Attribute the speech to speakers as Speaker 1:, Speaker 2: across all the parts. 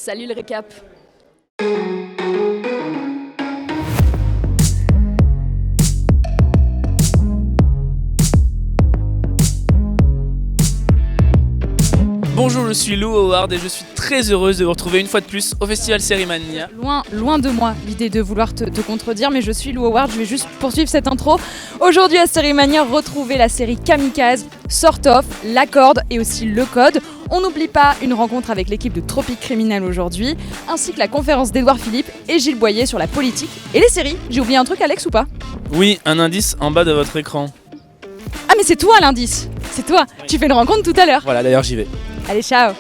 Speaker 1: Salut le récap.
Speaker 2: Bonjour, je suis Lou Howard et je suis très heureuse de vous retrouver une fois de plus au Festival Sérimania.
Speaker 3: Loin de moi l'idée de vouloir te contredire, mais je suis Lou Howard, je vais juste poursuivre cette intro. Aujourd'hui à Sérimania, retrouvez la série Kamikaze, Sort of, La Corde et aussi Le Code. On n'oublie pas une rencontre avec l'équipe de Tropique Criminel aujourd'hui, ainsi que la conférence d'Edouard Philippe et Gilles Boyer sur la politique et les séries. J'ai oublié un truc, Alex, ou pas?
Speaker 2: Oui, un indice en bas de votre écran.
Speaker 3: Ah mais c'est toi l'indice, c'est toi, oui. Tu fais une rencontre tout à l'heure.
Speaker 2: Voilà, d'ailleurs j'y vais.
Speaker 3: Allez, ciao.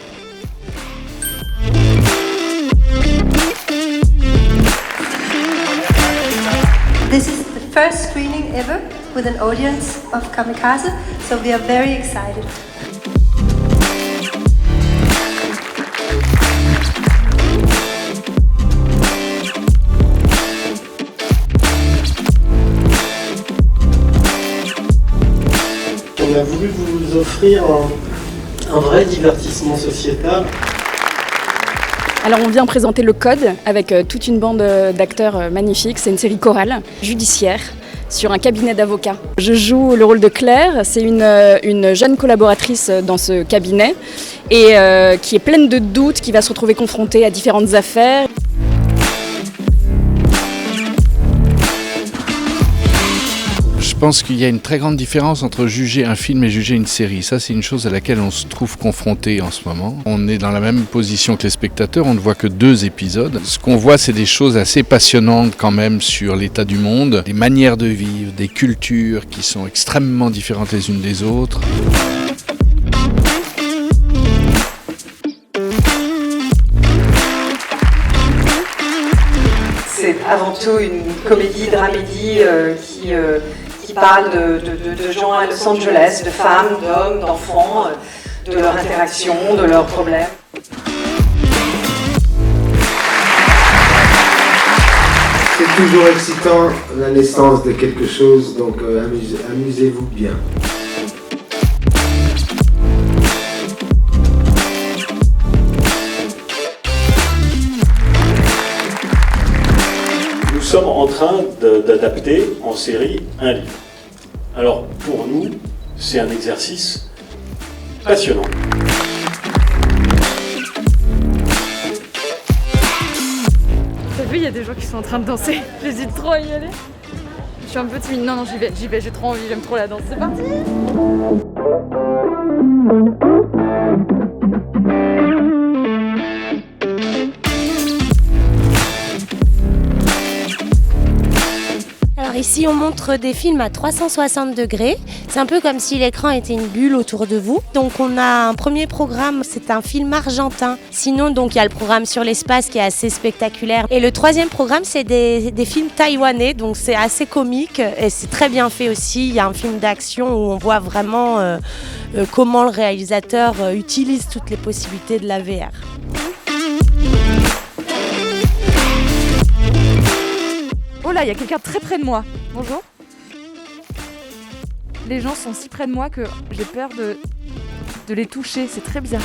Speaker 4: This is the first screening ever with an audience of Kamikaze, so we are very excited.
Speaker 5: On a voulu vous offrir un vrai divertissement sociétal.
Speaker 1: Alors on vient présenter Le Code avec toute une bande d'acteurs magnifiques. C'est une série chorale, judiciaire, sur un cabinet d'avocats. Je joue le rôle de Claire, c'est une jeune collaboratrice dans ce cabinet et qui est pleine de doutes, qui va se retrouver confrontée à différentes affaires.
Speaker 6: Je pense qu'il y a une très grande différence entre juger un film et juger une série. Ça, c'est une chose à laquelle on se trouve confronté en ce moment. On est dans la même position que les spectateurs, on ne voit que 2 épisodes. Ce qu'on voit, c'est des choses assez passionnantes quand même sur l'état du monde, des manières de vivre, des cultures qui sont extrêmement différentes les unes des autres.
Speaker 7: C'est avant tout une comédie-dramédie qui parle de gens à Los Angeles, de femmes, d'hommes, d'enfants, de leur interaction, de leurs problèmes.
Speaker 8: C'est toujours excitant la naissance de quelque chose, donc amusez-vous bien.
Speaker 9: Nous sommes en train d'adapter en série un livre. Alors pour nous, c'est un exercice passionnant.
Speaker 3: T'as vu, il y a des gens qui sont en train de danser. J'hésite trop à y aller. Je suis un peu timide. Non, j'y vais, j'ai trop envie, j'aime trop la danse. C'est parti!
Speaker 10: Alors ici on montre des films à 360 degrés, c'est un peu comme si l'écran était une bulle autour de vous. Donc on a un premier programme, c'est un film argentin. Sinon donc il y a le programme sur l'espace qui est assez spectaculaire. Et le troisième programme c'est des films taïwanais, donc c'est assez comique et c'est très bien fait aussi. Il y a un film d'action où on voit vraiment comment le réalisateur utilise toutes les possibilités de la VR.
Speaker 3: Oh là, il y a quelqu'un très près de moi. Bonjour. Les gens sont si près de moi que j'ai peur de les toucher. C'est très bizarre.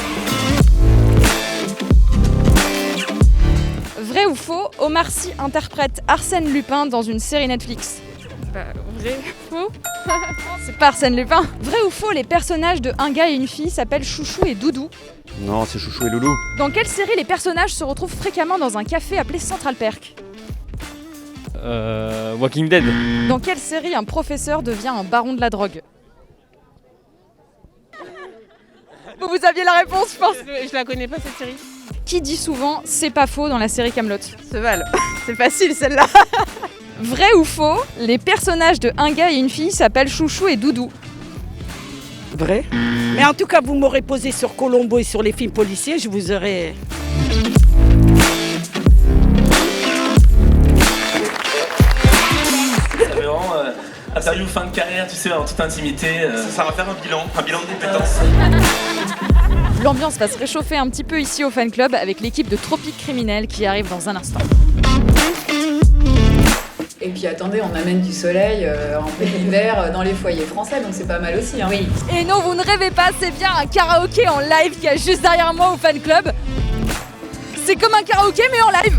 Speaker 3: Vrai ou faux, Omar Sy interprète Arsène Lupin dans une série Netflix? Vrai. Faux. C'est pas Arsène Lupin. Vrai ou faux, les personnages de Un gars et une fille s'appellent Chouchou et Doudou?
Speaker 11: Non, c'est Chouchou et Loulou.
Speaker 3: Dans quelle série les personnages se retrouvent fréquemment dans un café appelé Central Perk?
Speaker 11: Walking Dead.
Speaker 3: Dans quelle série un professeur devient un baron de la drogue? Vous aviez la réponse, je pense.
Speaker 12: Je la connais pas cette série.
Speaker 3: Qui dit souvent c'est pas faux dans la série Kaamelott?
Speaker 12: Seval. C'est facile celle-là.
Speaker 3: Vrai ou faux, les personnages de Un gars et une fille s'appellent Chouchou et Doudou?
Speaker 12: Vrai. Mais en tout cas, vous m'aurez posé sur Colombo et sur les films policiers, je vous aurais...
Speaker 2: Interview fin de carrière, tu sais, en toute intimité. Ça va faire un bilan de compétences.
Speaker 3: L'ambiance va se réchauffer un petit peu ici au fan club avec l'équipe de Tropique Criminel qui arrive dans un instant.
Speaker 13: Et puis attendez, on amène du soleil en plein hiver dans les foyers français, donc c'est pas mal aussi. Hein.
Speaker 3: Oui. Et non, vous ne rêvez pas, c'est bien un karaoké en live qui est juste derrière moi au fan club. C'est comme un karaoké mais en live.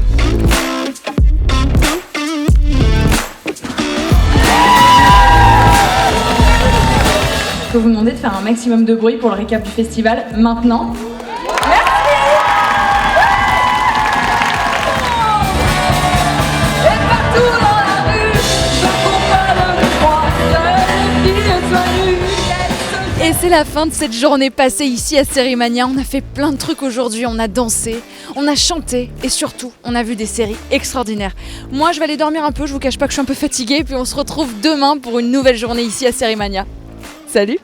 Speaker 14: Je peux vous demander de faire un maximum de bruit pour le récap du festival maintenant.
Speaker 3: Et c'est la fin de cette journée passée ici à Sérimania. On a fait plein de trucs aujourd'hui, on a dansé, on a chanté et surtout on a vu des séries extraordinaires. Moi je vais aller dormir un peu, je vous cache pas que je suis un peu fatiguée, puis on se retrouve demain pour une nouvelle journée ici à Sérimania. Salut!